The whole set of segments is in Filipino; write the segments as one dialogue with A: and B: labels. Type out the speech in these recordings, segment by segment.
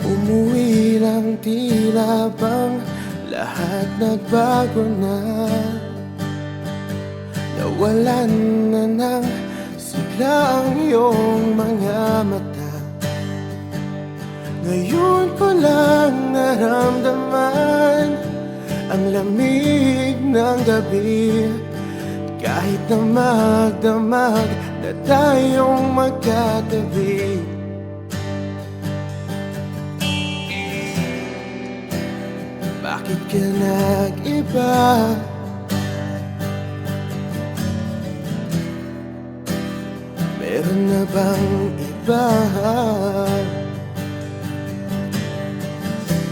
A: Umuwi lang, tila bang lahat nagbago na. Nawalan na ng sigla ang iyong mga mata. Ngayon ko lang naramdaman ang lamig ng gabi. Kahit na magdamag na tayong magkatabi, bakit ka nag-iba? Meron na bang iba?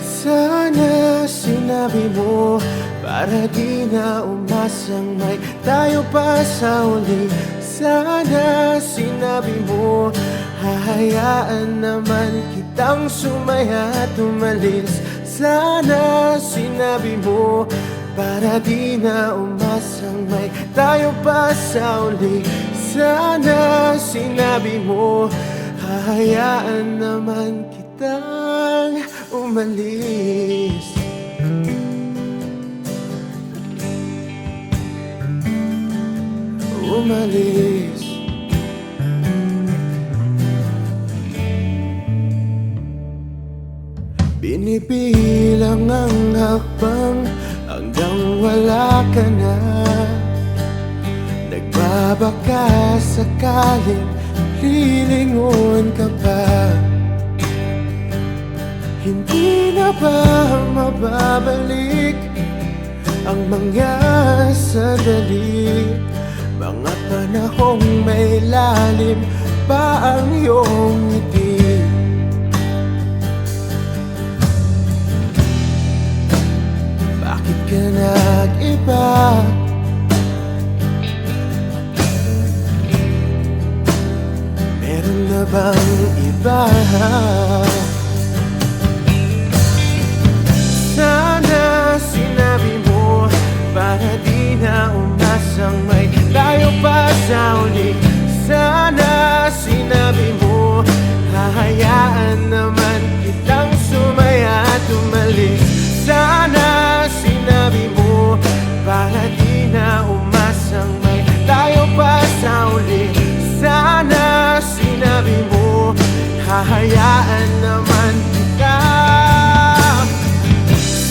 A: Sana sinabi mo para di na umasang may tayo pa sa uli. Sana sinabi mo hahayaan naman kitang sumaya at umalis. Sana sinabi mo para di na umasang may tayo pa sa uli. Sana sinabi mo hahayaan naman kitang umalis. Umalis. Binibilang ang hakbang hanggang wala ka na. Nagbabaka sakaling lilingon ka pa. Hindi na ba mababalik ang mga sandali, mga panahong may lalim pa ang iyong ngiti? Bakit ka nag-iba? Meron na bang iba? Sana sinabi mo para di na umasang may tayo pa sa uli. Sana sinabi mo hahayaan naman kitang sumaya at umalis. Sana sinabi mo para di na umasang may tayo pa sa uli. Sana sinabi mo hahayaan naman kita.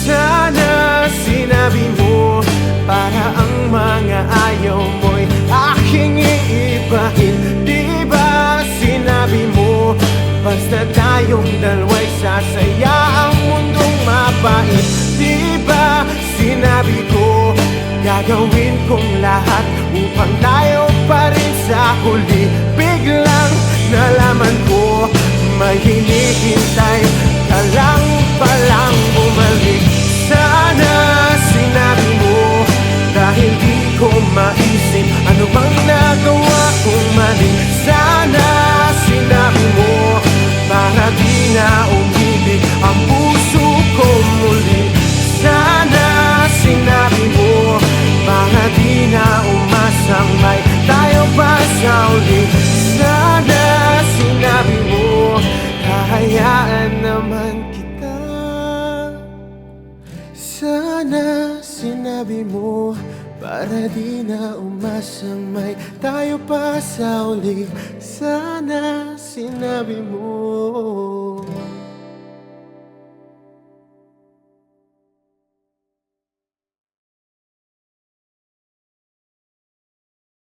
A: Sana sinabi mo para ang mga ayaw mo'y aking iibahin. Di ba sinabi mo basta tayong dalawa'y sasaya ang mundong mapait? Di ba sinabi ko gagawin kong lahat upang tayo pa rin sa huli? Biglang nalaman ko may hinihintay ka lang palang bumalik. Sana sinabi mo dahil di ko maisip ano bang nagawa kong mali. Sana sinabi mo para di na umibig ang puso ko muli. Sana sinabi mo para di na umasang may tayo pa sa uli. Sana sinabi mo hahayaan naman kita. Sana sinabi mo para di na umasang may tayo pa sa uli. Sana sinabi mo